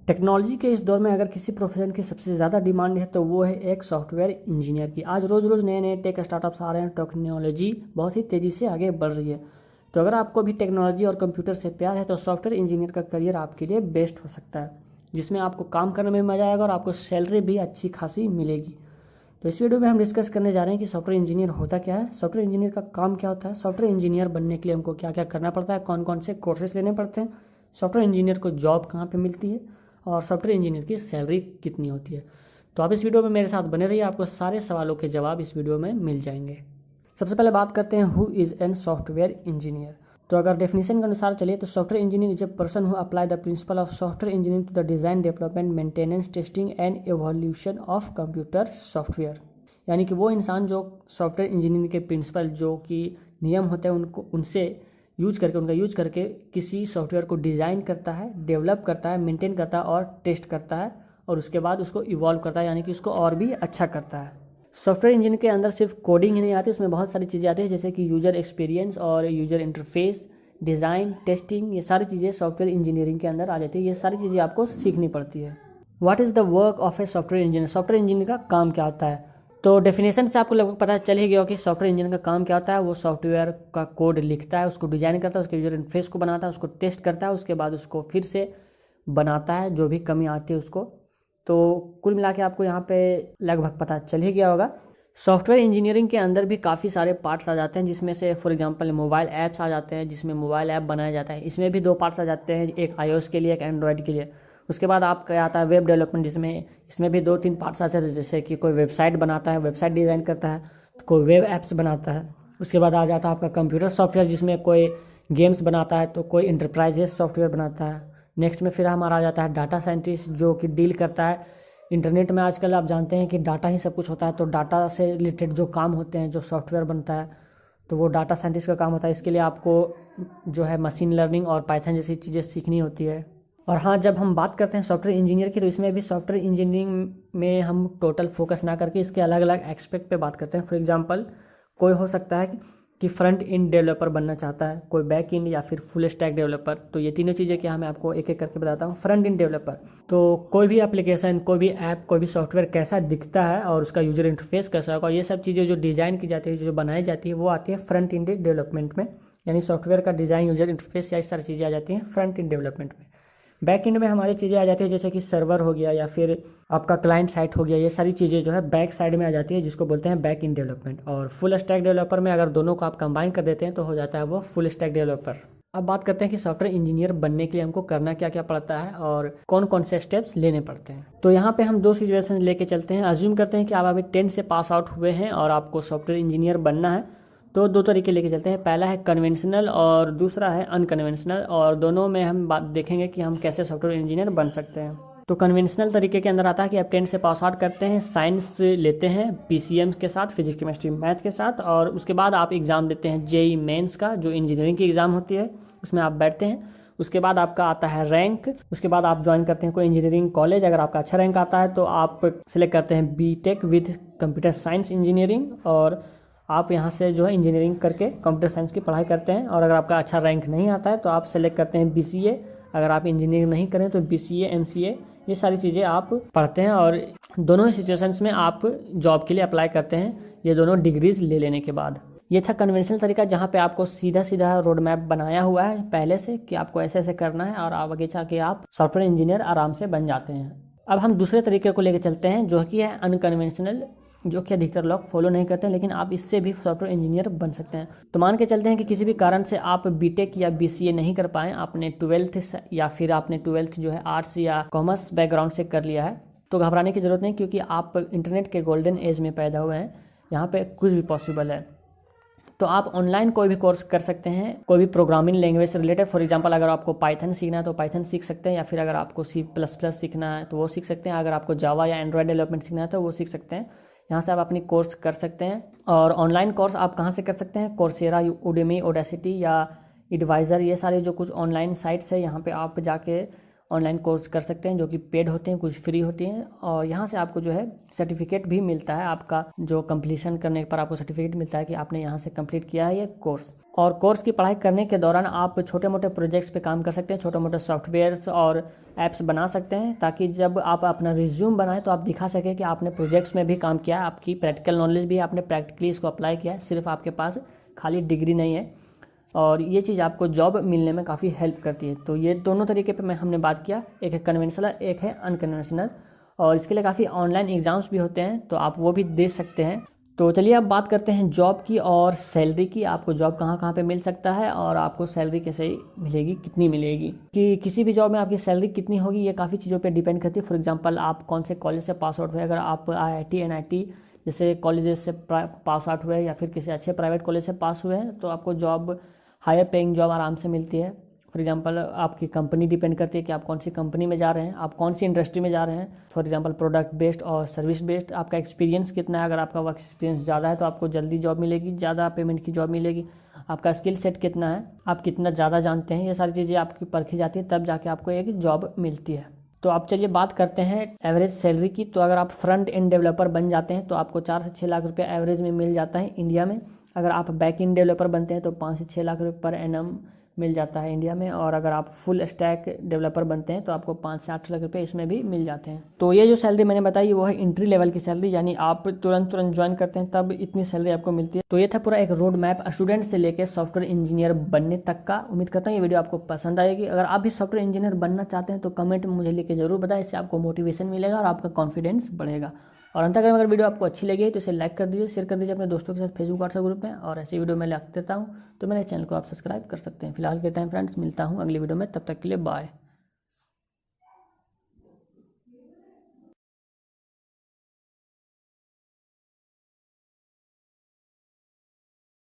Technology के इस दौर में अगर किसी प्रोफेशन की सबसे ज़्यादा डिमांड है तो वो है एक सॉफ्टवेयर इंजीनियर की। आज रोज़ रोज़ नए नए टेक स्टार्टअप्स आ रहे हैं, टेक्नोलॉजी बहुत ही तेज़ी से आगे बढ़ रही है। तो अगर आपको भी टेक्नोलॉजी और कंप्यूटर से प्यार है तो सॉफ्टवेयर इंजीनियर का करियर आपके लिए बेस्ट हो सकता है, जिसमें आपको काम करने में मज़ा आएगा और आपको सैलरी भी अच्छी खासी मिलेगी। तो इस वीडियो में हम डिस्कस करने जा रहे हैं कि सॉफ्टवेयर इंजीनियर होता क्या है, सॉफ्टवेयर इंजीनियर का काम क्या होता है, सॉफ्टवेयर इंजीनियर बनने के लिए हमको क्या क्या करना पड़ता है, कौन कौन से कोर्सेज लेने पड़ते हैं, सॉफ्टवेयर इंजीनियर को जॉब कहाँ पे मिलती है और सॉफ्टवेयर इंजीनियर की सैलरी कितनी होती है। तो आप इस वीडियो में मेरे साथ बने रहिए, आपको सारे सवालों के जवाब इस वीडियो में मिल जाएंगे। सबसे पहले बात करते हैं who is an software engineer. तो अगर डेफिनेशन के अनुसार चलिए तो software engineer is a person who apply the principle of software engineering to the design, development, maintenance, testing and evolution of computer software. यानी कि वो इंसान जो सॉफ्टवेयर इंजीनियरिंग के प्रिंसिपल जो कि नियम होते हैं उनका यूज करके किसी सॉफ्टवेयर को डिज़ाइन करता है, डेवलप करता है, मेंटेन करता है और टेस्ट करता है और उसके बाद उसको इवॉल्व करता है, यानी कि उसको और भी अच्छा करता है। सॉफ्टवेयर इंजीनियर के अंदर सिर्फ कोडिंग ही नहीं आती, उसमें बहुत सारी चीज़ें आती हैं, जैसे कि यूजर एक्सपीरियंस और यूजर इंटरफेस, डिज़ाइन, टेस्टिंग, ये सारी चीज़ें सॉफ्टवेयर इंजीनियरिंग के अंदर आ जाती है। ये सारी चीज़ें आपको सीखनी पड़ती है। What is the work of a software engineer? Software engineer का काम क्या होता है? तो डेफिनेशन से आपको लगभग पता चल ही गया हो कि सॉफ्टवेयर इंजीनियर का काम क्या होता है। वो सॉफ्टवेयर का कोड लिखता है, उसको डिजाइन करता है, उसके यूजर इंटरफेस को बनाता है, उसको टेस्ट करता है, उसके बाद उसको फिर से बनाता है, जो भी कमी आती है उसको। तो कुल मिला के आपको यहाँ पे लगभग पता चल ही गया होगा। सॉफ्टवेयर इंजीनियरिंग के अंदर भी काफ़ी सारे पार्ट्स आ जाते हैं, जिसमें से फॉर एग्जांपल मोबाइल ऐप्स आ जाते हैं, जिसमें मोबाइल ऐप बनाया जाता है। इसमें भी दो पार्ट्स आ जाते हैं, एक iOS के लिए, एक एंड्रॉयड के लिए। उसके बाद आपका आता है वेब डेवलपमेंट, जिसमें इसमें भी दो तीन पार्ट्स आते हैं, जैसे कि कोई वेबसाइट बनाता है, वेबसाइट डिज़ाइन करता है, कोई वेब ऐप्स बनाता है। उसके बाद आ जाता है आपका कंप्यूटर सॉफ्टवेयर, जिसमें कोई गेम्स बनाता है, तो कोई इंटरप्राइजेज सॉफ्टवेयर बनाता है। नेक्स्ट में फिर हमारा आ जाता है डाटा साइंटिस्ट, जो कि डील करता है इंटरनेट में। आजकल आप जानते हैं कि डाटा ही सब कुछ होता है, तो डाटा से रिलेटेड जो काम होते हैं, जो सॉफ्टवेयर बनता है, तो वो डाटा साइंटिस्ट का काम होता है। इसके लिए आपको जो है मशीन लर्निंग और पाइथन जैसी चीज़ें सीखनी होती है। और हाँ, जब हम बात करते हैं सॉफ्टवेयर इंजीनियर की, तो इसमें भी सॉफ्टवेयर इंजीनियरिंग में हम टोटल फोकस ना करके इसके अलग अलग एक्सपेक्ट पे बात करते हैं। फॉर एग्जांपल, कोई हो सकता है कि फ्रंट एंड डेवलपर बनना चाहता है, कोई बैक एंड या फिर फुल स्टैक डेवलपर। तो ये तीनों चीज़ें क्या मैं आपको एक एक करके बताता हूँ। फ्रंट एंड डेवलपर, तो कोई भी एप्लीकेशन, कोई भी ऐप, कोई भी सॉफ्टवेयर कैसा दिखता है और उसका यूजर इंटरफेस कैसा होगा, ये सब चीज़ें जो डिज़ाइन की जाती है, जो बनाई जाती है, वो आती है फ्रंट एंड डेवलपमेंट में। यानी सॉफ्टवेयर का डिज़ाइन, यूजर इंटरफेस, या इस सारी चीज़ें आ जाती हैं फ्रंट एंड डेवलपमेंट में। बैक एंड में हमारी चीज़ें आ जाती है, जैसे कि सर्वर हो गया या फिर आपका क्लाइंट साइट हो गया। ये सारी चीज़ें जो है बैक साइड में आ जाती है, जिसको बोलते हैं बैक एंड डेवलपमेंट। और फुल स्टैक डेवलपर में अगर दोनों को आप कंबाइन कर देते हैं तो हो जाता है वो फुल स्टैक डेवलपर। अब बात करते हैं कि सॉफ्टवेयर इंजीनियर बनने के लिए हमको करना क्या क्या पड़ता है और कौन कौन से स्टेप्स लेने पड़ते हैं। तो यहाँ पे हम दो सिचुएशन लेके चलते हैं। अज्यूम करते हैं कि आप अभी 10th से पास आउट हुए हैं और आपको सॉफ्टवेयर इंजीनियर बनना है। तो दो तरीके लेके चलते हैं, पहला है कन्वेंशनल और दूसरा है अनकन्वेंशनल। और दोनों में हम बात देखेंगे कि हम कैसे सॉफ्टवेयर इंजीनियर बन सकते हैं। तो कन्वेंशनल तरीके के अंदर आता है कि आप 10th से पास आउट करते हैं, साइंस लेते हैं PCM के साथ, फिजिक्स केमिस्ट्री मैथ के साथ, और उसके बाद आप एग्ज़ाम देते हैं JEE मेंस का, जो इंजीनियरिंग की एग्ज़ाम होती है, उसमें आप बैठते हैं। उसके बाद आपका आता है रैंक। उसके बाद आप ज्वाइन करते हैं कोई इंजीनियरिंग कॉलेज। अगर आपका अच्छा रैंक आता है तो आप सिलेक्ट करते हैं BTech with computer science engineering, और आप यहाँ से जो है इंजीनियरिंग करके कंप्यूटर साइंस की पढ़ाई करते हैं। और अगर आपका अच्छा रैंक नहीं आता है तो आप सेलेक्ट करते हैं BCA। अगर आप इंजीनियरिंग नहीं करें तो BCA, MCA, ये सारी चीज़ें आप पढ़ते हैं। और दोनों ही सिचुएशंस में आप जॉब के लिए अप्लाई करते हैं, ये दोनों डिग्रीज ले लेने के बाद। ये था कन्वेंशनल तरीका, जहाँ पे आपको सीधा सीधा रोड मैप बनाया हुआ है पहले से कि आपको ऐसे ऐसे करना है, और आगे जाके आप सॉफ्टवेयर इंजीनियर आराम से बन जाते हैं। अब हम दूसरे तरीके को लेकर चलते हैं, जो कि है अनकन्वेंशनल, जो कि अधिकतर लोग फॉलो नहीं करते हैं, लेकिन आप इससे भी सॉफ्टवेयर इंजीनियर बन सकते हैं। तो मान के चलते हैं कि किसी भी कारण से आप BTech या BCA नहीं कर पाए, आपने 12th या फिर आपने 12th जो है आर्ट्स या कॉमर्स बैकग्राउंड से कर लिया है, तो घबराने की ज़रूरत नहीं, क्योंकि आप इंटरनेट के गोल्डन एज में पैदा हुए हैं। यहाँ पे कुछ भी पॉसिबल है। तो आप ऑनलाइन कोई भी कोर्स कर सकते हैं, कोई भी प्रोग्रामिंग लैंग्वेज से रिलेटेड। फॉर एग्जांपल, अगर आपको पाइथन सीखना है तो पाइथन सीख सकते हैं, या फिर अगर आपको C++ सीखना है तो वो सीख सकते हैं। अगर आपको जावा या एंड्रॉयड डेवलपमेंट सीखना है तो वो सीख सकते हैं। यहाँ से आप अपनी कोर्स कर सकते हैं। और ऑनलाइन कोर्स आप कहाँ से कर सकते हैं? कोर्सेरा, Udemy, Udacity या एडवाइज़र, ये सारे जो कुछ ऑनलाइन साइट्स है, यहाँ पे आप जाके ऑनलाइन कोर्स कर सकते हैं जो कि पेड होते हैं, कुछ फ्री होती हैं। और यहाँ से आपको जो है सर्टिफिकेट भी मिलता है, आपका जो कंप्लीशन करने पर आपको सर्टिफिकेट मिलता है कि आपने यहाँ से कंप्लीट किया है ये कोर्स। और कोर्स की पढ़ाई करने के दौरान आप छोटे मोटे प्रोजेक्ट्स पे काम कर सकते हैं, छोटे मोटे सॉफ्टवेयर्स और ऐप्स बना सकते हैं, ताकि जब आप अपना रिज्यूम बनाएं तो आप दिखा सकें कि आपने प्रोजेक्ट्स में भी काम किया है, आपकी प्रैक्टिकल नॉलेज भी आपने प्रैक्टिकली इसको अप्लाई किया है, सिर्फ आपके पास खाली डिग्री नहीं है। और ये चीज़ आपको जॉब मिलने में काफ़ी हेल्प करती है। तो ये दोनों तरीके पे मैं हमने बात किया, एक है कन्वेंशनल, एक है अनकन्वेंशनल। और इसके लिए काफ़ी ऑनलाइन एग्ज़ाम्स भी होते हैं, तो आप वो भी दे सकते हैं। तो चलिए अब बात करते हैं जॉब की और सैलरी की। आपको जॉब कहाँ कहाँ पे मिल सकता है और आपको सैलरी कैसे मिलेगी, कितनी मिलेगी, कि किसी भी जॉब में आपकी सैलरी कितनी होगी, ये काफ़ी चीज़ों पे डिपेंड करती है। फॉर एग्जांपल आप कौन से कॉलेज से पास आउट हुए, अगर आप IIT NIT जैसे कॉलेजेस से पास आउट हुए या फिर किसी अच्छे प्राइवेट कॉलेज से पास हुए हैं तो आपको जॉब, हायर पेइंग जॉब आराम से मिलती है। फॉर एग्जांपल आपकी कंपनी डिपेंड करती है कि आप कौन सी कंपनी में जा रहे हैं, आप कौन सी इंडस्ट्री में जा रहे हैं। फॉर एग्जांपल प्रोडक्ट बेस्ड और सर्विस बेस्ड, आपका एक्सपीरियंस कितना है, अगर आपका वर्क एक्सपीरियंस ज़्यादा है तो आपको जल्दी जॉब मिलेगी, ज़्यादा पेमेंट की जॉब मिलेगी। आपका स्किल सेट कितना है, आप कितना ज़्यादा जानते हैं, ये सारी चीज़ें आपकी परखी जाती है, तब जाके आपको एक जॉब मिलती है। तो आप चलिए बात करते हैं एवरेज सैलरी की। तो अगर आप फ्रंट एंड डेवलपर बन जाते हैं तो आपको 4 से 6 लाख रुपये एवरेज में मिल जाता है इंडिया में। अगर आप बैक एंड डेवलपर बनते हैं तो 5 से 6 लाख रुपये पर एनम मिल जाता है इंडिया में। और अगर आप फुल स्टैक डेवलपर बनते हैं तो आपको 5 से 8 लाख रुपये इसमें भी मिल जाते हैं। तो ये जो सैलरी मैंने बताई वो है एंट्री लेवल की सैलरी, यानी आप तुरंत ज्वाइन करते हैं तब इतनी सैलरी आपको मिलती है। तो ये था पूरा एक रोड मैप स्टूडेंट से लेकर सॉफ्टवेयर इंजीनियर बनने तक का। उम्मीद करता हूँ ये वीडियो आपको पसंद आएगी। अगर आप भी सॉफ्टवेयर इंजीनियर बनना चाहते हैं तो कमेंट में मुझे लिख के जरूर बताएं, इससे आपको मोटिवेशन मिलेगा और आपका कॉन्फिडेंस बढ़ेगा। और अंत में अगर वीडियो आपको अच्छी लगी तो इसे लाइक कर दीजिए, शेयर कर दीजिए अपने दोस्तों के साथ फेसबुक व्हाट्सएप ग्रुप में। और ऐसी वीडियो मैं लाते देता हूँ तो मेरे चैनल को आप सब्सक्राइब कर सकते हैं। फिलहाल के टाइम फ्रेंड्स, मिलता हूँ अगली वीडियो में, तब तक के लिए बाय।